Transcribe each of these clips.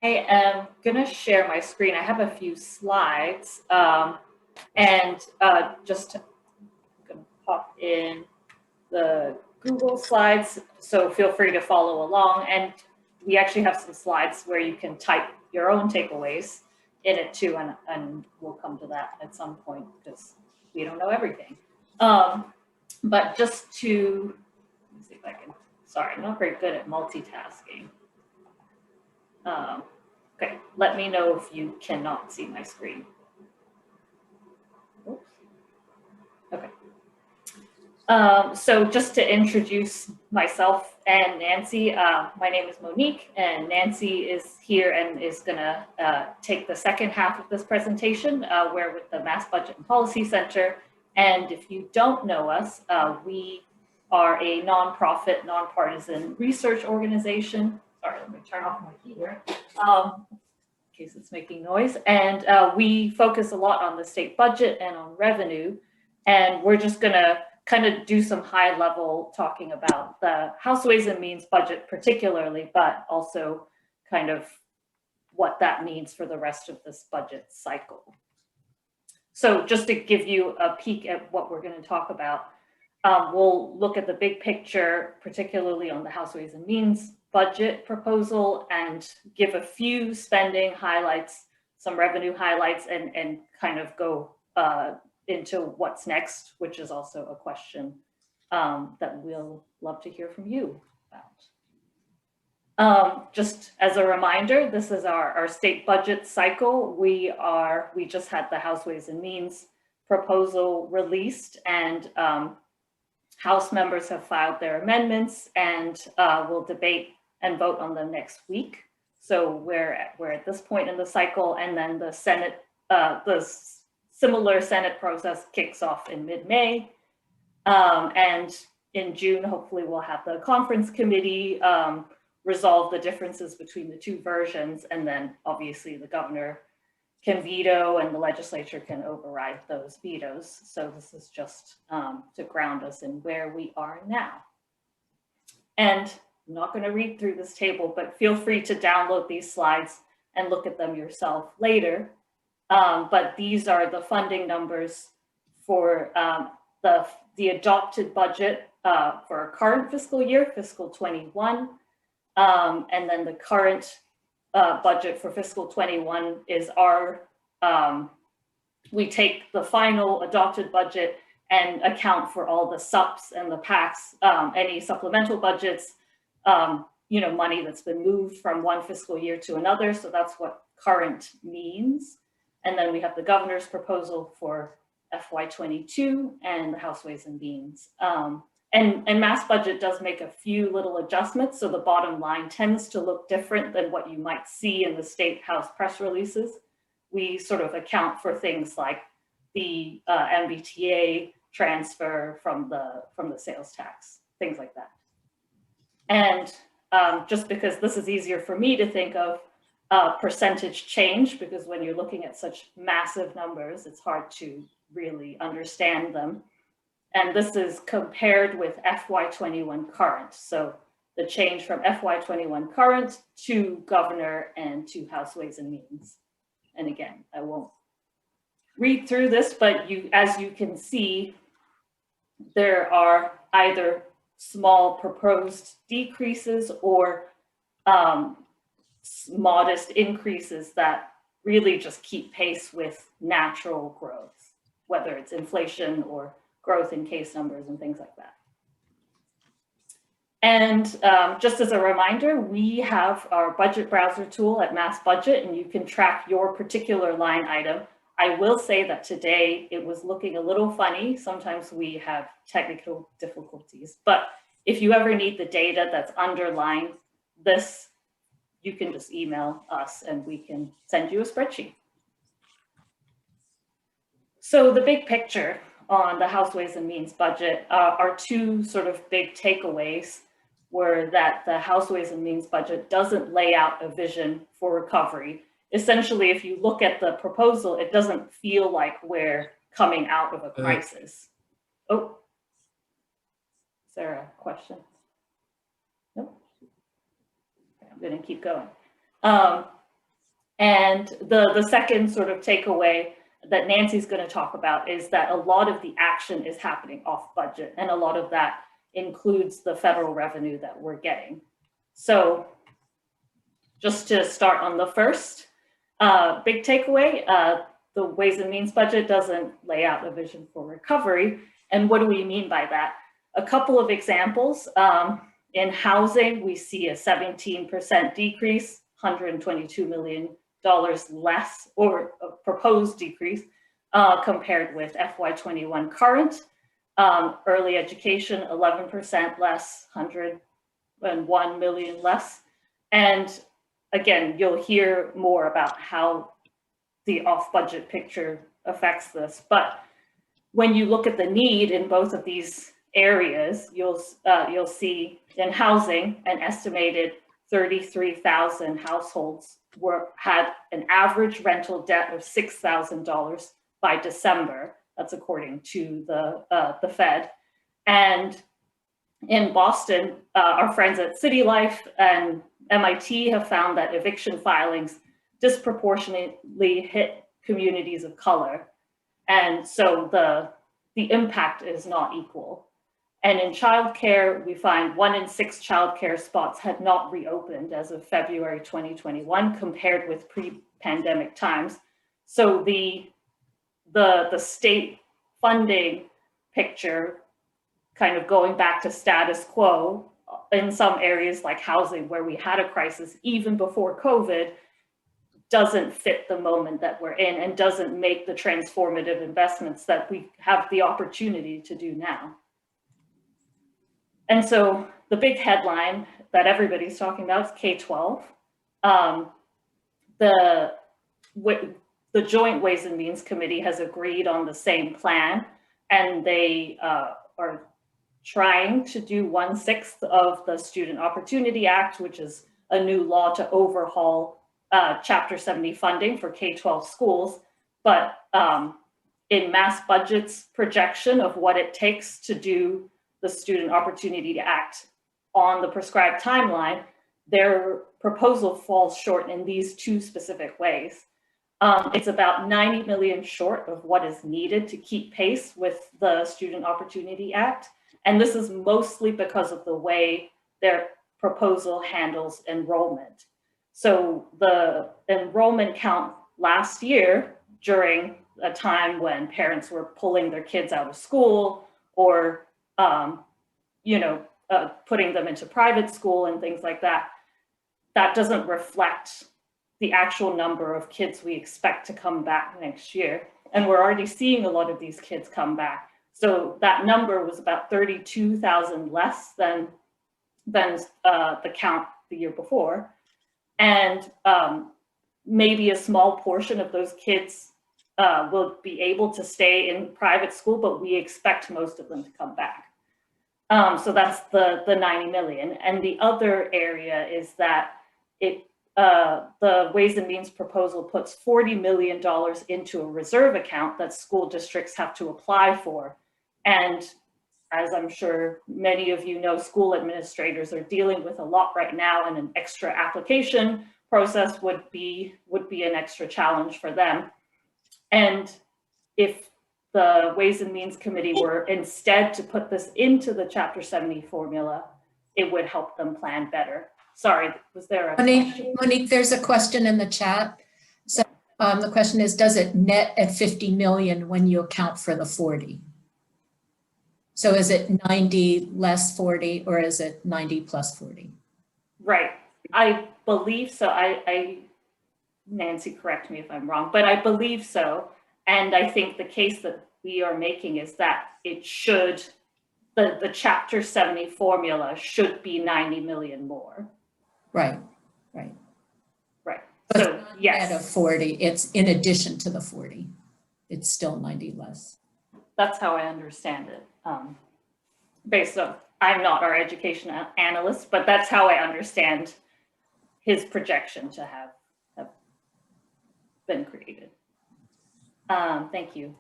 am going to share my screen. I have a few slides, just I'm going to pop in the Google Slides, so feel free to follow along. And we actually have some slides where you can type your own takeaways in it too, and we'll come to that at some point because we don't know everything. But just to, let me see if I can, sorry, I'm not very good at multitasking. Okay, let me know if you cannot see my screen. Oops. Okay. So just to introduce myself and Nancy, my name is Monique, and Nancy is here and is going to take the second half of this presentation. We're with the Mass Budget and Policy Center, and if you don't know us, we are a nonprofit, nonpartisan research organization. Sorry, let me turn off my heater in case it's making noise. And we focus a lot on the state budget and on revenue, and we're just going to kind of do some high level talking about the House Ways and Means budget particularly, but also kind of what that means for the rest of this budget cycle. So just to give you a peek at what we're going to talk about, we'll look at the big picture, particularly on the House Ways and Means budget proposal, and give a few spending highlights, some revenue highlights, and kind of go into what's next, which is also a question that we'll love to hear from you about. Just as a reminder, this is our state budget cycle. We just had the House Ways and Means proposal released, and House members have filed their amendments, and we'll debate and vote on them next week. So we're at this point in the cycle, and then the Senate, the similar Senate process kicks off in mid-May, and in June, hopefully we'll have the conference committee resolve the differences between the two versions, and then obviously the governor can veto and the legislature can override those vetoes. So this is just to ground us in where we are now. And I'm not going to read through this table, but feel free to download these slides and look at them yourself later. But these are the funding numbers for the adopted budget for our current fiscal year, fiscal 21. And then the current budget for fiscal 21 is our, we take the final adopted budget and account for all the SUPs and the PACs, any supplemental budgets, you know, money that's been moved from one fiscal year to another. So that's what current means. And then we have the governor's proposal for FY22 and the House Ways and Means. And Mass Budget does make a few little adjustments, so the bottom line tends to look different than what you might see in the State House press releases. We sort of account for things like the MBTA transfer from the sales tax, things like that. And just because this is easier for me to think of percentage change, because when you're looking at such massive numbers, it's hard to really understand them. And this is compared with FY21 current. So the change from FY21 current to governor and to House Ways and Means. And again, I won't read through this, but as you can see, there are either small proposed decreases or modest increases that really just keep pace with natural growth, whether it's inflation or growth in case numbers and things like that. And just as a reminder, we have our budget browser tool at Mass Budget, and you can track your particular line item. I will say that today it was looking a little funny. Sometimes we have technical difficulties, but if you ever need the data that's underlying this, you can just email us and we can send you a spreadsheet. So the big picture on the House Ways and Means budget, our two sort of big takeaways were that the House Ways and Means budget doesn't lay out a vision for recovery. Essentially, if you look at the proposal, it doesn't feel like we're coming out of a crisis. Oh, is there a question? Nope. Okay, I'm going to keep going. And the second sort of takeaway that Nancy's going to talk about is that a lot of the action is happening off budget, and a lot of that includes the federal revenue that we're getting. So just to start on the first big takeaway, the Ways and Means budget doesn't lay out a vision for recovery. And what do we mean by that? A couple of examples. In housing, we see a 17% decrease, $122 million less, or a proposed decrease compared with FY21 current. Early education, 11% less, $101 million less. And again, you'll hear more about how the off-budget picture affects this. But when you look at the need in both of these areas, you'll see in housing, an estimated 33,000 households had an average rental debt of $6,000 by December. That's according to the Fed. And in Boston, our friends at City Life and MIT have found that eviction filings disproportionately hit communities of color. And so the impact is not equal. And in childcare, we find 1 in 6 childcare spots had not reopened as of February 2021 compared with pre-pandemic times. So the state funding picture, kind of going back to status quo in some areas like housing where we had a crisis even before COVID, doesn't fit the moment that we're in and doesn't make the transformative investments that we have the opportunity to do now. And so the big headline that everybody's talking about is K-12. The Joint Ways and Means Committee has agreed on the same plan, and they are trying to do 1/6 of the Student Opportunity Act, which is a new law to overhaul Chapter 70 funding for K-12 schools. But in Mass Budget's projection of what it takes to do the Student Opportunity Act on the prescribed timeline, their proposal falls short in these 2 specific ways. It's about 90 million short of what is needed to keep pace with the Student Opportunity Act. And this is mostly because of the way their proposal handles enrollment. So the enrollment count last year, during a time when parents were pulling their kids out of school or putting them into private school and things like that, that doesn't reflect the actual number of kids we expect to come back next year. And we're already seeing a lot of these kids come back. So that number was about 32,000 less than the count the year before. And maybe a small portion of those kids will be able to stay in private school, but we expect most of them to come back. So that's the 90 million. And the other area is that the Ways and Means proposal puts $40 million into a reserve account that school districts have to apply for. And as I'm sure many of you know, school administrators are dealing with a lot right now, and an extra application process would be an extra challenge for them. And if the Ways and Means Committee were instead to put this into the Chapter 70 formula, it would help them plan better. Sorry, was there a question? Monique, there's a question in the chat. So the question is, does it net at 50 million when you account for the 40? So is it 90 less 40, or is it 90 plus 40? Right, I believe so. Nancy, correct me if I'm wrong, but I believe so. And I think the case that we are making is that it should, the Chapter 70 formula should be 90 million more. Right. But so yes, at a 40, it's in addition to the 40. It's still 90 less. That's how I understand it. Based on, I'm not our education analyst, but that's how I understand his projection to have been created. Thank you.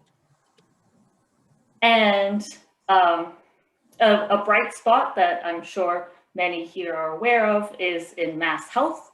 And a bright spot that I'm sure many here are aware of is in mass health.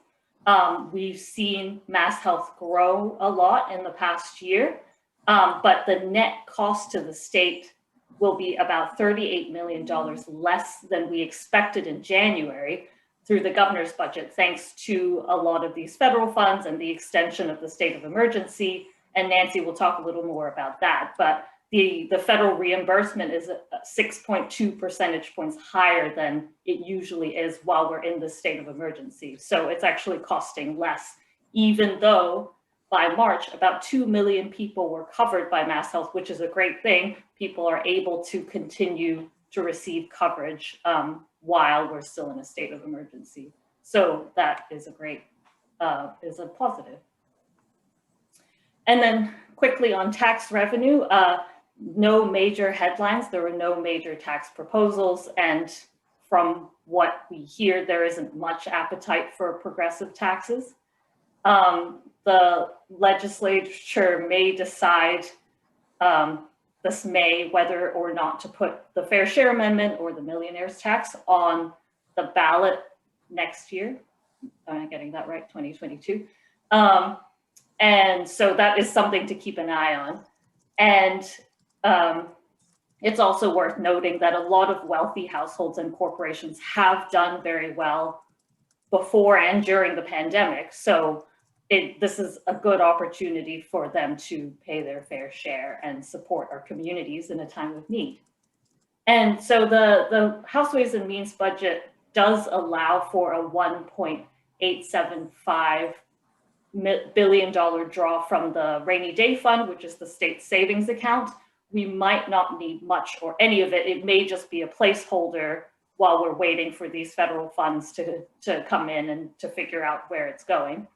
We've seen Mass Health grow a lot in the past year, but the net cost to the state will be about $38 million less than we expected in January through the governor's budget, thanks to a lot of these federal funds and the extension of the state of emergency. And Nancy will talk a little more about that. But the federal reimbursement is 6.2 percentage points higher than it usually is while we're in the state of emergency. So it's actually costing less, even though by March, about 2 million people were covered by Mass Health, which is a great thing. People are able to continue to receive coverage while we're still in a state of emergency. So that is a great, is a positive. And then quickly on tax revenue, no major headlines. There were no major tax proposals. And from what we hear, there isn't much appetite for progressive taxes. The legislature may decide this May whether or not to put the Fair Share Amendment or the millionaire's tax on the ballot next year. Am I getting that right? 2022. And so that is something to keep an eye on. And it's also worth noting that a lot of wealthy households and corporations have done very well before and during the pandemic. So this is a good opportunity for them to pay their fair share and support our communities in a time of need. And so the House Ways and Means budget does allow for a $1.875 billion draw from the rainy day fund, which is the state savings account. We might not need much or any of it. It may just be a placeholder while we're waiting for these federal funds to come in and to figure out where it's going.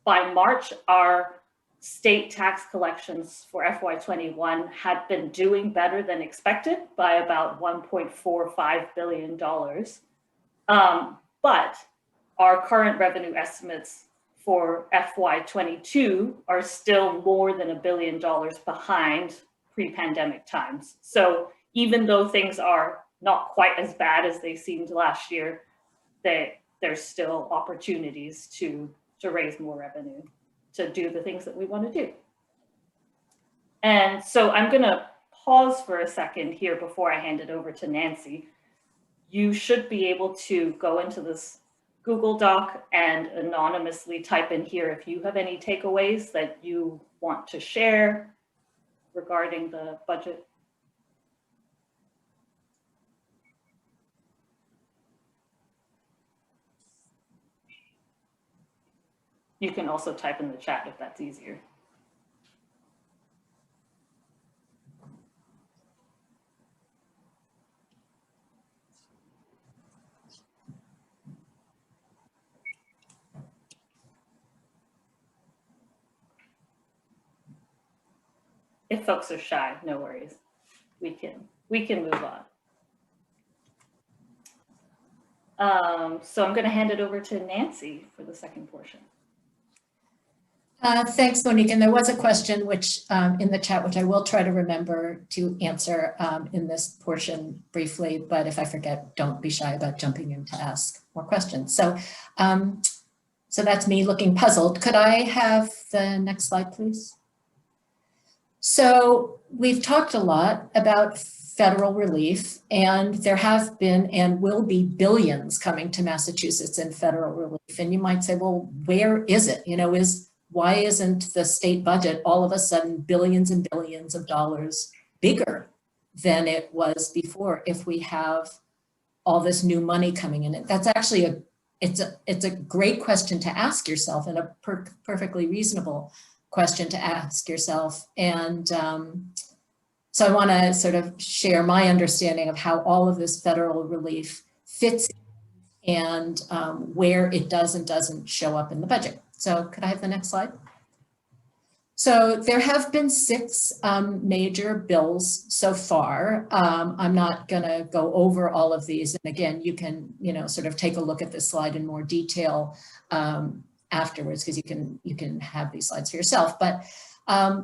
By March, our state tax collections for FY21 had been doing better than expected by about $1.45 billion. But our current revenue estimates for FY22 are still more than $1 billion behind pre-pandemic times. So even though things are not quite as bad as they seemed last year, there's still opportunities to raise more revenue, to do the things that we want to do. And so I'm going to pause for a second here before I hand it over to Nancy. You should be able to go into this Google Doc and anonymously type in here if you have any takeaways that you want to share regarding the budget. You can also type in the chat if that's easier. If folks are shy, no worries. We can move on. So I'm going to hand it over to Nancy for the second portion. Thanks, Monique. And there was a question which in the chat, which I will try to remember to answer in this portion briefly, but if I forget, don't be shy about jumping in to ask more questions. So, so that's me looking puzzled. Could I have the next slide, please? So we've talked a lot about federal relief, and there have been and will be billions coming to Massachusetts in federal relief. And you might say, well, where is it? You know, why isn't the state budget all of a sudden billions and billions of dollars bigger than it was before if we have all this new money coming in? That's actually it's a great question to ask yourself, and a perfectly reasonable question to ask yourself. And so I want to sort of share my understanding of how all of this federal relief fits and where it does and doesn't show up in the budget. So could I have the next slide? So there have been 6 major bills so far. I'm not going to go over all of these. And again, you can, sort of take a look at this slide in more detail afterwards, because you can have these slides for yourself. But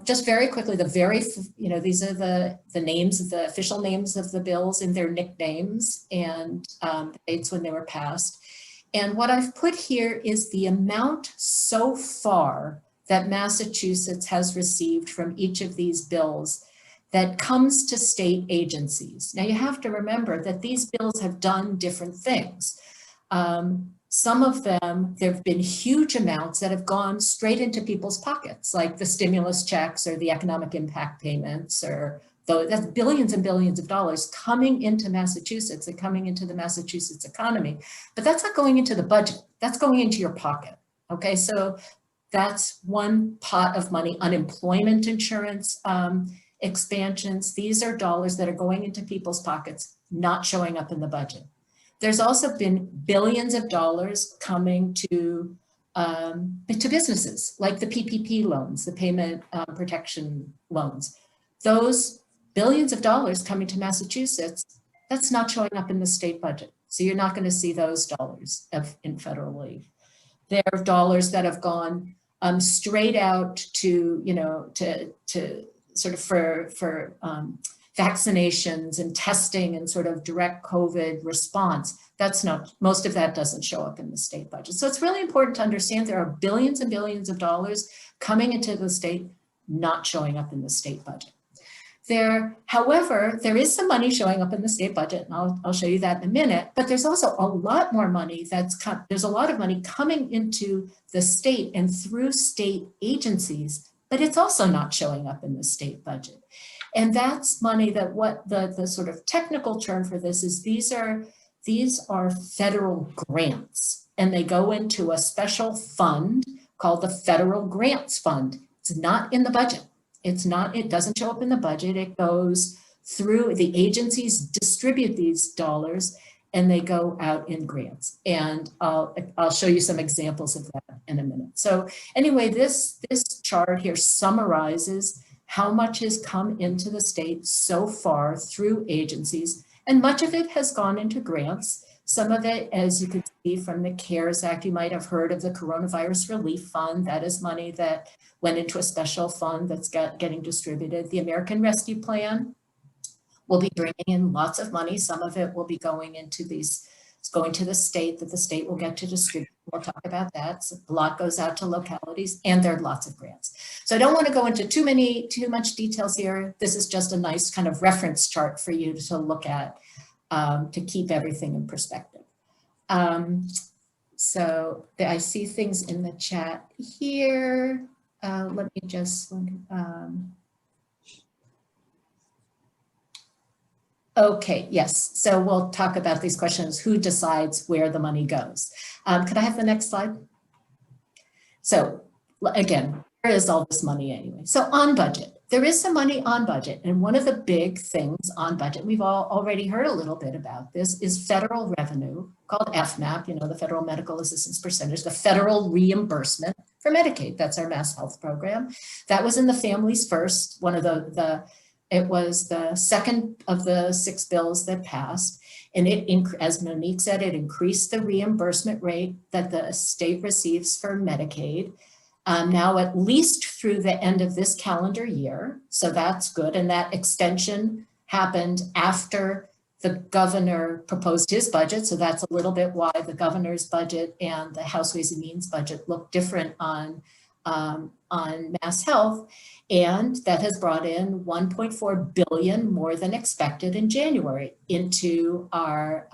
just very quickly, these are the names of the official names of the bills and their nicknames and the dates when they were passed. And what I've put here is the amount so far that Massachusetts has received from each of these bills that comes to state agencies. Now you have to remember that these bills have done different things. Some of them, there have been huge amounts that have gone straight into people's pockets, like the stimulus checks or the economic impact payments, or that's billions and billions of dollars coming into Massachusetts and coming into the Massachusetts economy. But that's not going into the budget, that's going into your pocket. Okay, so that's one pot of money. Unemployment insurance expansions, these are dollars that are going into people's pockets, not showing up in the budget. There's also been billions of dollars coming to businesses, like the PPP loans, the payment protection loans. Those billions of dollars coming to Massachusetts, that's not showing up in the state budget. So you're not going to see those dollars in federal aid. There are dollars that have gone straight out to, to sort of for vaccinations and testing and sort of direct COVID response. That's not, most of that doesn't show up in the state budget. So it's really important to understand there are billions and billions of dollars coming into the state, not showing up in the state budget. However, there is some money showing up in the state budget, and I'll show you that in a minute, but there's also a lot more money there's a lot of money coming into the state and through state agencies, but it's also not showing up in the state budget. And that's money that what the sort of technical term for this is these are federal grants, and they go into a special fund called the Federal Grants Fund. It's not in the budget. It doesn't show up in the budget. It goes through, the agencies distribute these dollars and they go out in grants. And I'll show you some examples of that in a minute. So anyway, this chart here summarizes how much has come into the state so far through agencies, and much of it has gone into grants. Some of it, as you can see from the CARES Act, you might have heard of the Coronavirus Relief Fund. That is money that went into a special fund that's getting distributed. The American Rescue Plan will be bringing in lots of money. Some of it will be going into it's going to the state that the state will get to distribute. We'll talk about that. So a lot goes out to localities, and there are lots of grants. So I don't want to go into too much details here. This is just a nice kind of reference chart for you to look at to keep everything in perspective. So I see things in the chat here. Let me just, okay, yes. So we'll talk about these questions. Who decides where the money goes? Could I have the next slide? So again, where is all this money anyway? So on budget, there is some money on budget. And one of the big things on budget, we've all already heard a little bit about this, is federal revenue called FMAP, the Federal Medical Assistance Percentage, the federal reimbursement for Medicaid. That's our Mass Health program. That was in the Families First, one of it was the second of the 6 bills that passed. And it, as Monique said, it increased the reimbursement rate that the state receives for Medicaid. Now at least through the end of this calendar year. So that's good. And that extension happened after the governor proposed his budget. So that's a little bit why the governor's budget and the House Ways and Means budget look different on Mass Health. And that has brought in $1.4 billion more than expected in January into our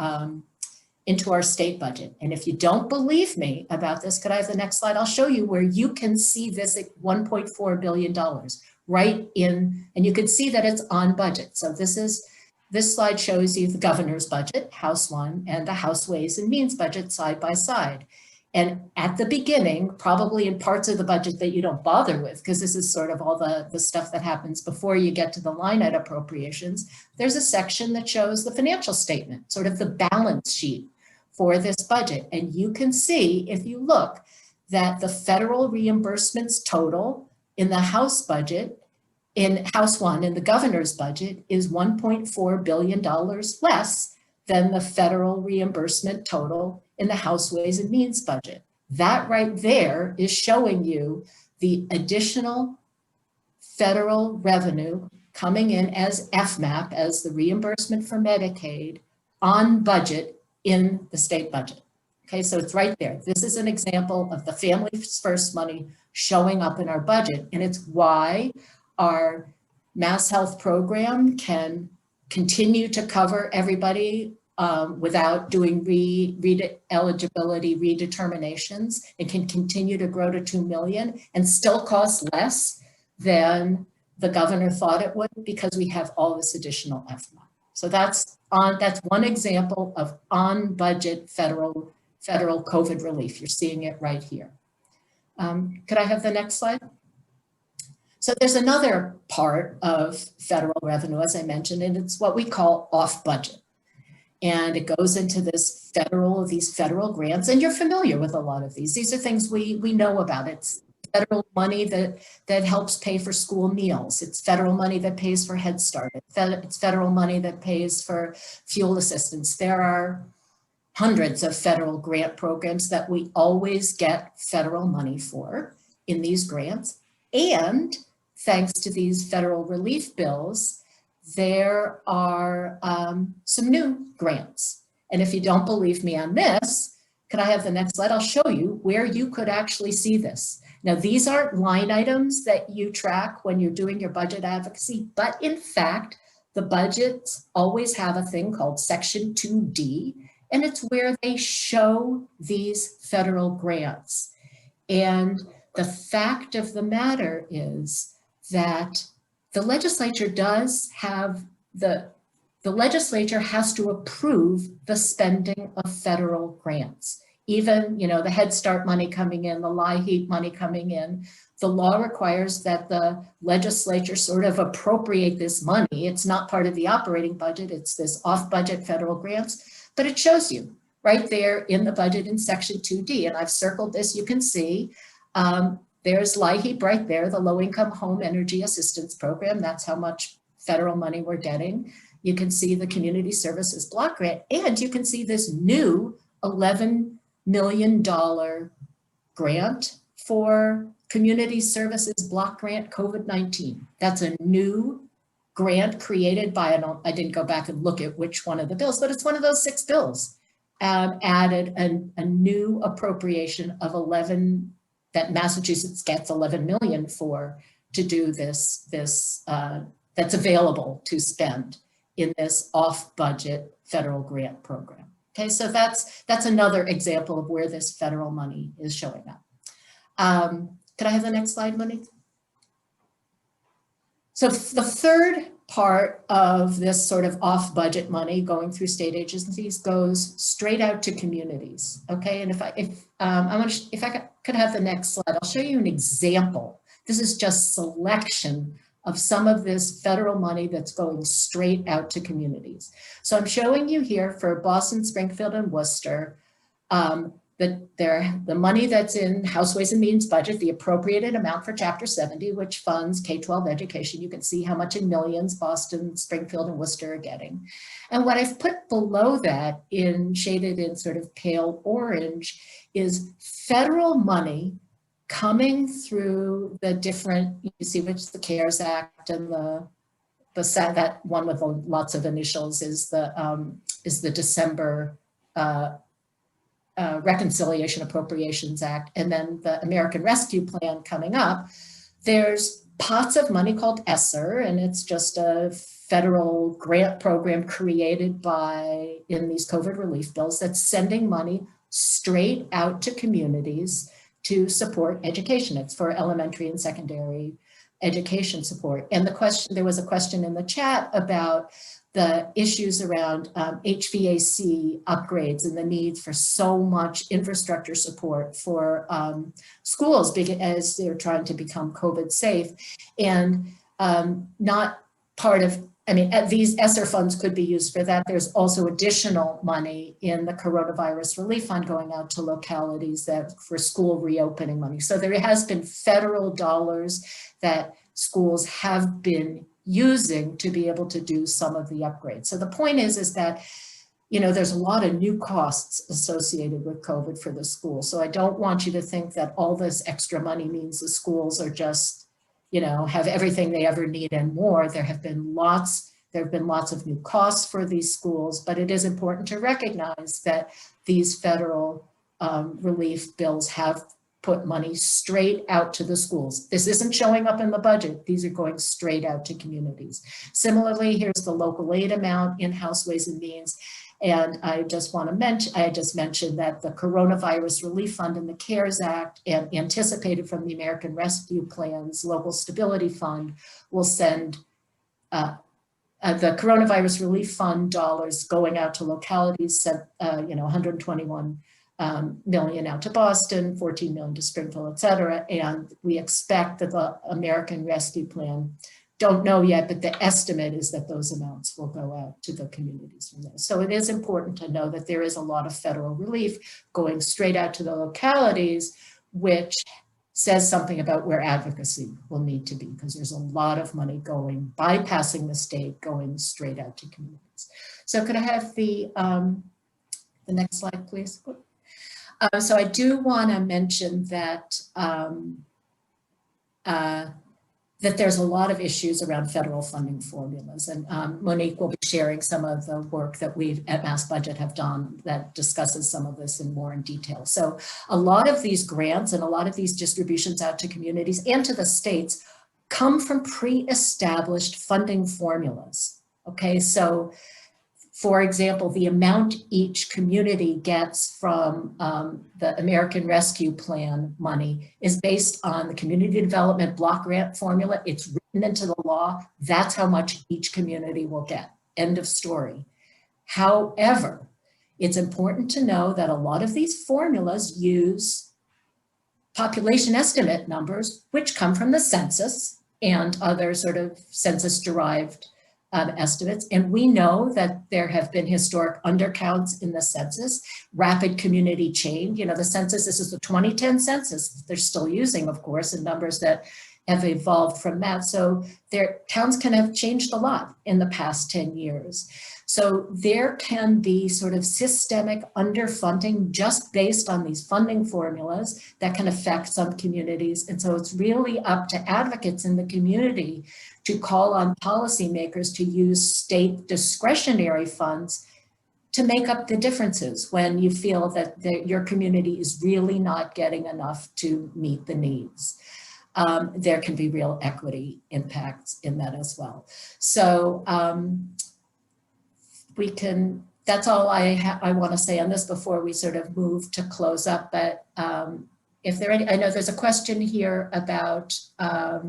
state budget. And if you don't believe me about this, could I have the next slide? I'll show you where you can see this $1.4 billion right in, and you can see that it's on budget. So this slide shows you the governor's budget, House 1, and the House Ways and Means budget side by side. And at the beginning, probably in parts of the budget that you don't bother with, because this is sort of all the stuff that happens before you get to the line item appropriations, there's a section that shows the financial statement, sort of the balance sheet for this budget. And you can see, if you look, that the federal reimbursements total in the House budget, in House 1, in the governor's budget, is $1.4 billion less than the federal reimbursement total in the House Ways and Means budget. That right there is showing you the additional federal revenue coming in as FMAP, as the reimbursement for Medicaid, on budget in the state budget, Okay, so it's right there. This is an example of the Families First money showing up in our budget, and it's why our Mass Health program can continue to cover everybody without doing eligibility redeterminations. It can continue to grow to 2 million and still cost less than the governor thought it would, because we have all this additional FMA. So that's one example of on budget federal COVID relief. You're seeing it right here. Could I have the next slide? So there's another part of federal revenue, as I mentioned, and it's what we call off budget. And it goes into these federal grants, and you're familiar with a lot of these. These are things we know about. It's federal money that helps pay for school meals. It's federal money that pays for Head Start. It's federal money that pays for fuel assistance. There are hundreds of federal grant programs that we always get federal money for in these grants. And thanks to these federal relief bills, there are some new grants. And if you don't believe me on this, could I have the next slide? I'll show you where you could actually see this. Now, these aren't line items that you track when you're doing your budget advocacy, but in fact, the budgets always have a thing called Section 2D, and it's where they show these federal grants. And the fact of the matter is that the legislature does have the legislature has to approve the spending of federal grants. Even, the Head Start money coming in, the LIHEAP money coming in, the law requires that the legislature sort of appropriate this money. It's not part of the operating budget, it's this off-budget federal grants, but it shows you right there in the budget in Section 2D. And I've circled this, you can see, there's LIHEAP right there, the Low Income Home Energy Assistance Program. That's how much federal money we're getting. You can see the Community Services Block Grant, and you can see this new $11 million grant for Community Services Block Grant COVID-19. That's a new grant created by, I didn't go back and look at which one of the bills, but it's one of those 6 bills, added a new appropriation of 11, that Massachusetts gets 11 million for, to do this that's available to spend in this off-budget federal grant program. Okay, so that's another example of where this federal money is showing up. Could I have the next slide, Monique? So the third part of this sort of off-budget money going through state agencies goes straight out to communities. Okay, and if I could have the next slide, I'll show you an example. This is just selection of some of this federal money that's going straight out to communities. So I'm showing you here for Boston, Springfield, and Worcester, the money that's in House Ways and Means budget, the appropriated amount for Chapter 70, which funds K-12 education. You can see how much in millions Boston, Springfield, and Worcester are getting. And what I've put below that, shaded in sort of pale orange, is federal money coming through the different, you see which the CARES Act and that one with lots of initials is the December Reconciliation Appropriations Act, and then the American Rescue Plan coming up. There's pots of money called ESSER, and it's just a federal grant program created in these COVID relief bills that's sending money straight out to communities to support education. It's for elementary and secondary education support. And there was a question in the chat about the issues around HVAC upgrades and the need for so much infrastructure support for schools as they're trying to become COVID safe. And not part of, these ESSER funds could be used for that. There's also additional money in the coronavirus relief fund going out to localities for school reopening money. So there has been federal dollars that schools have been using to be able to do some of the upgrades. So the point is that, there's a lot of new costs associated with COVID for the school. So I don't want you to think that all this extra money means the schools are just, have everything they ever need and more. There have been lots of new costs for these schools, but it is important to recognize that these federal relief bills have put money straight out to the schools. This isn't showing up in the budget. These are going straight out to communities. Similarly, here's the local aid amount in House Ways and Means. And I just want to mention, I just mentioned that the Coronavirus Relief Fund and the CARES Act, and anticipated from the American Rescue Plan's Local Stability Fund, will send the Coronavirus Relief Fund dollars going out to localities, 121 million out to Boston, 14 million to Springfield, et cetera. And we expect that the American Rescue Plan, don't know yet, but the estimate is that those amounts will go out to the communities from there. So it is important to know that there is a lot of federal relief going straight out to the localities, which says something about where advocacy will need to be, because there's a lot of money going, bypassing the state, going straight out to communities. So could I have the next slide, please? So I do want to mention that that there's a lot of issues around federal funding formulas, and Monique will be sharing some of the work that we at Mass Budget have done that discusses some of this in more in detail. So a lot of these grants and a lot of these distributions out to communities and to the states come from pre-established funding formulas. Okay, so for example, the amount each community gets from the American Rescue Plan money is based on the Community Development Block Grant formula. It's written into the law. That's how much each community will get. End of story. However, it's important to know that a lot of these formulas use population estimate numbers, which come from the census and other sort of census-derived estimates. And we know that there have been historic undercounts in the census, rapid community change. You know, the census, this is the 2010 census, they're still using, of course, and numbers that have evolved from that. So their towns can have changed a lot in the past 10 years. So there can be sort of systemic underfunding just based on these funding formulas that can affect some communities. And so it's really up to advocates in the community to call on policymakers to use state discretionary funds to make up the differences when you feel that your community is really not getting enough to meet the needs. There can be real equity impacts in that as well. So that's all I want to say on this before we sort of move to close up. But if there are any, I know there's a question here about, I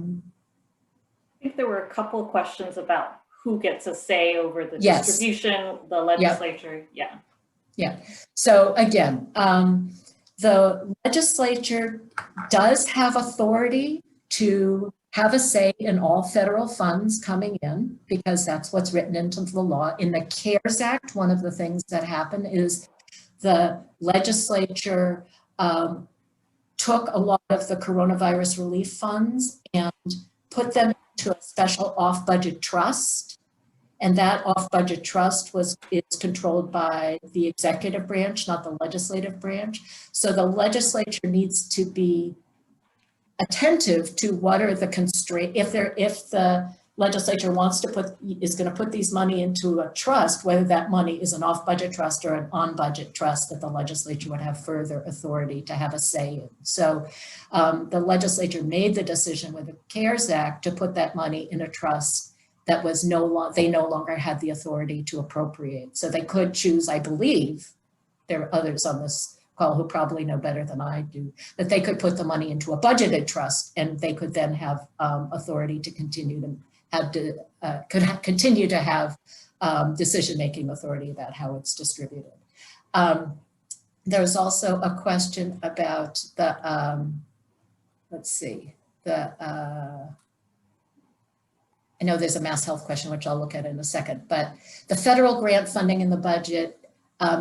think there were a couple of questions about who gets a say over the yes. distribution, the legislature. Yep. Yeah. So again, the legislature does have authority to have a say in all federal funds coming in, because that's what's written into the law. In the CARES Act, one of the things that happened is the legislature took a lot of the coronavirus relief funds and put them into a special off-budget trust. And that off-budget trust is controlled by the executive branch, not the legislative branch. So the legislature needs to be attentive to what are the constraints. If the legislature is going to put these money into a trust, whether that money is an off-budget trust or an on-budget trust, that the legislature would have further authority to have a say in. So the legislature made the decision with the CARES Act to put that money in a trust that was they no longer had the authority to appropriate. So they could choose, I believe, there are others on this call who probably know better than I do, that they could put the money into a budgeted trust and they could then have authority to continue to have decision-making authority about how it's distributed. There's also a question about the, I know there's a mass health question, which I'll look at in a second, but the federal grant funding in the budget,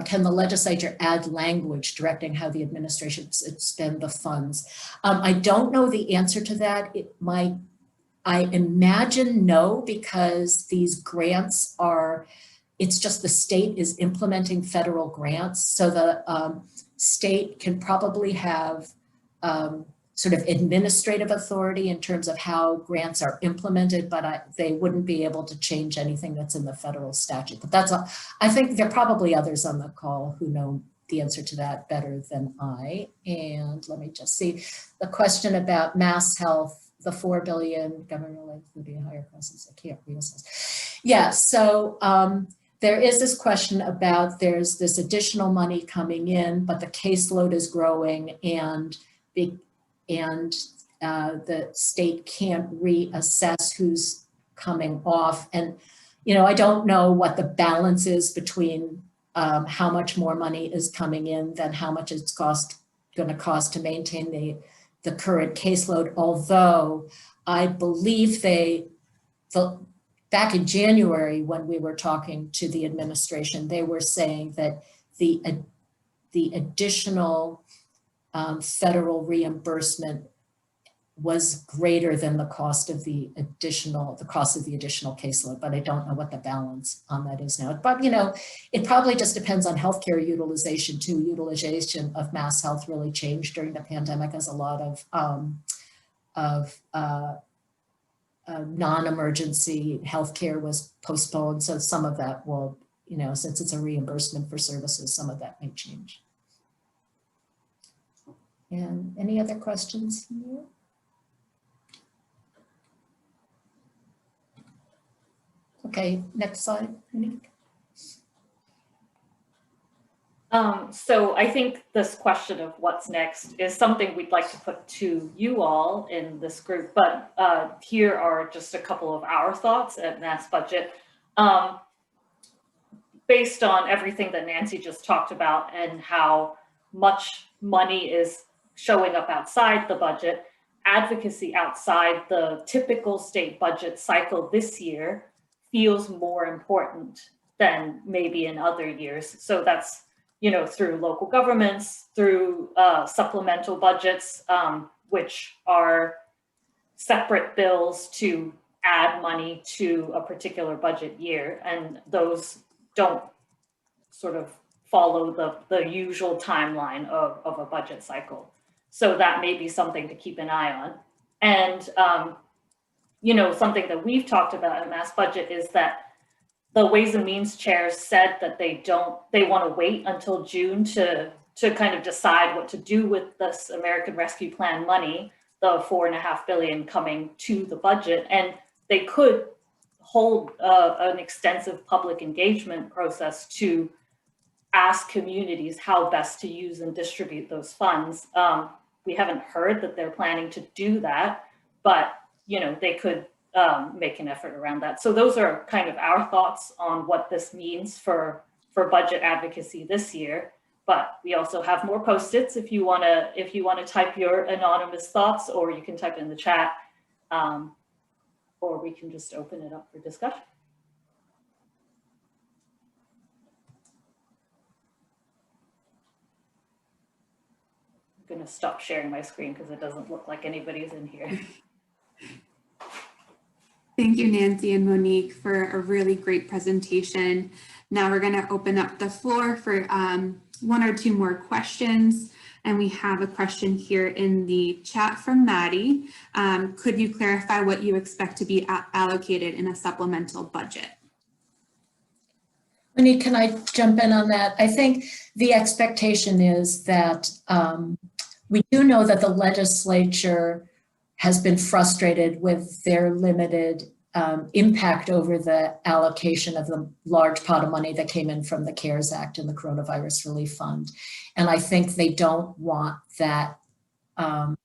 can the legislature add language directing how the administration spend the funds? I don't know the answer to that. I imagine no, because these grants it's just the state is implementing federal grants. So the state can probably have sort of administrative authority in terms of how grants are implemented, but they wouldn't be able to change anything that's in the federal statute. But I think there are probably others on the call who know the answer to that better than I. And let me just see the question about Mass Health, the 4 billion government would be higher costs. I can't read this. Yeah, so there is this question about there's this additional money coming in, but the caseload is growing and the state can't reassess who's coming off. And, you know, I don't know what the balance is between how much more money is coming in than how much it's going to cost to maintain the current caseload. Although I believe back in January when we were talking to the administration, they were saying that the additional federal reimbursement was greater than the cost of the additional caseload, but I don't know what the balance on that is now. But, you know, it probably just depends on healthcare utilization too. Utilization of Mass Health really changed during the pandemic as a lot of non-emergency healthcare was postponed. So some of that will, you know, since it's a reimbursement for services, some of that may change. And any other questions from you? Okay, next slide, Monique. So I think this question of what's next is something we'd like to put to you all in this group, but here are just a couple of our thoughts at Mass Budget. Based on everything that Nancy just talked about and how much money is showing up outside the budget, advocacy outside the typical state budget cycle this year feels more important than maybe in other years. So that's, you know, through local governments, through supplemental budgets, which are separate bills to add money to a particular budget year. And those don't sort of follow the usual timeline of a budget cycle. So that may be something to keep an eye on. And, you know, something that we've talked about in Mass Budget is that the Ways and Means chairs said that they want to wait until June to kind of decide what to do with this American Rescue Plan money, the $4.5 billion coming to the budget. And they could hold an extensive public engagement process to ask communities how best to use and distribute those funds. We haven't heard that they're planning to do that, but, you know, they could make an effort around that. So those are kind of our thoughts on what this means for budget advocacy this year. But we also have more Post-its if you want to type your anonymous thoughts, or you can type it in the chat, or we can just open it up for discussion. I'm going to stop sharing my screen because it doesn't look like anybody's in here. Thank you, Nancy and Monique, for a really great presentation. Now we're going to open up the floor for one or two more questions. And we have a question here in the chat from Maddie. Could you clarify what you expect to be allocated in a supplemental budget? Monique, can I jump in on that? I think the expectation is that we do know that the legislature has been frustrated with their limited impact over the allocation of the large pot of money that came in from the CARES Act and the Coronavirus Relief Fund. And I think they don't want that. I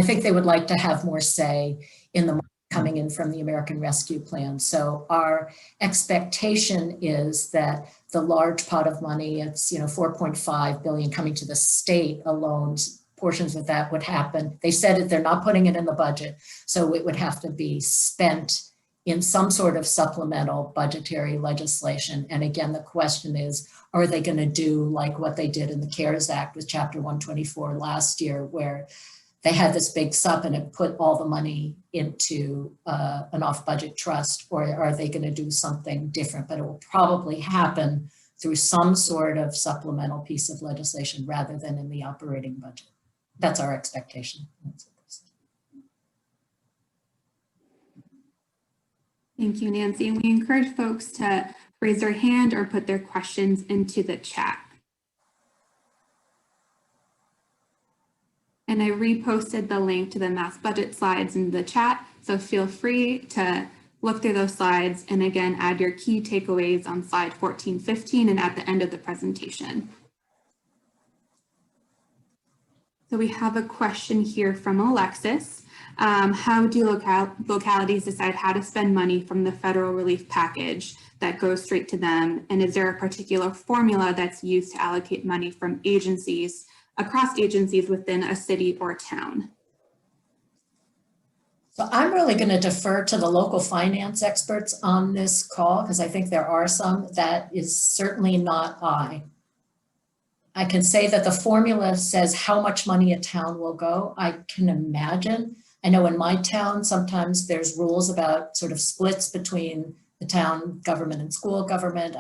think they would like to have more say in the money coming in from the American Rescue Plan. So our expectation is that the large pot of money, it's, you know, 4.5 billion coming to the state alone, portions of that would happen. They said that they're not putting it in the budget, so it would have to be spent in some sort of supplemental budgetary legislation. And again, the question is, are they going to do like what they did in the CARES Act with Chapter 124 last year, where they had this big sup and it put all the money into an off-budget trust, or are they going to do something different? But it will probably happen through some sort of supplemental piece of legislation rather than in the operating budget. That's our expectation. Thank you, Nancy. And we encourage folks to raise their hand or put their questions into the chat. And I reposted the link to the mass budget slides in the chat, so feel free to look through those slides and again, add your key takeaways on slide 14, 15 and at the end of the presentation. So we have a question here from Alexis. How do localities decide how to spend money from the federal relief package that goes straight to them? And is there a particular formula that's used to allocate money from agencies across agencies within a city or town? So I'm really going to defer to the local finance experts on this call because I think there are some. That is certainly not I. I can say that the formula says how much money a town will go. I can imagine. I know in my town, sometimes there's rules about sort of splits between the town government and school government,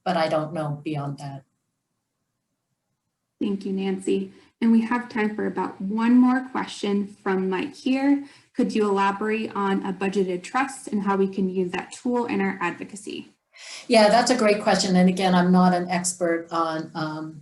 but I don't know beyond that. Thank you, Nancy. And we have time for about one more question from Mike here. Could you elaborate on a budgeted trust and how we can use that tool in our advocacy? Yeah, that's a great question. And again, I'm not an expert on, on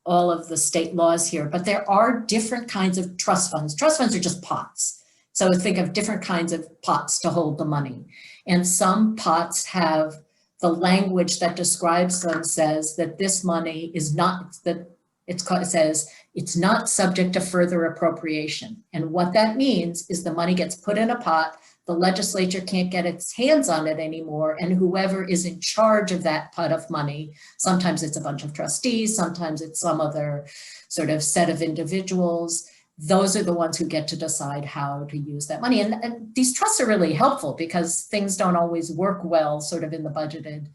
all of the state laws here, but there are different kinds of trust funds. Trust funds are just pots. So think of different kinds of pots to hold the money. And some pots have the language that describes them says that this money is not, that it says it's not subject to further appropriation. And what that means is the money gets put in a pot, the legislature can't get its hands on it anymore, and whoever is in charge of that pot of money, sometimes it's a bunch of trustees, sometimes it's some other sort of set of individuals, those are the ones who get to decide how to use that money. And these trusts are really helpful because things don't always work well sort of in the budgeted.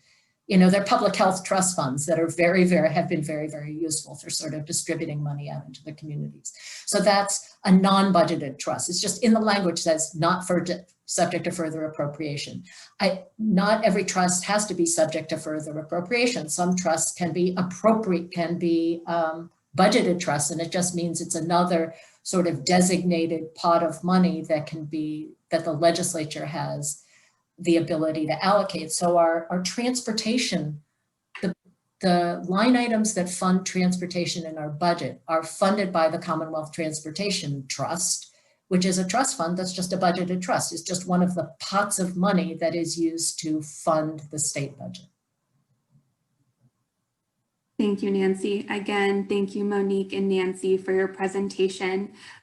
They're public health trust funds that are have been very, very useful for sort of distributing money out into the communities. So that's a non-budgeted trust. It's just in the language says not subject to further appropriation. Not every trust has to be subject to further appropriation. Some trusts can be budgeted trusts, and it just means it's another sort of designated pot of money that the legislature has the ability to allocate. So our transportation, the line items that fund transportation in our budget are funded by the Commonwealth Transportation Trust, which is a trust fund that's just a budgeted trust. It's just one of the pots of money that is used to fund the state budget. Thank you, Nancy. Again, thank you, Monique and Nancy, for your presentation.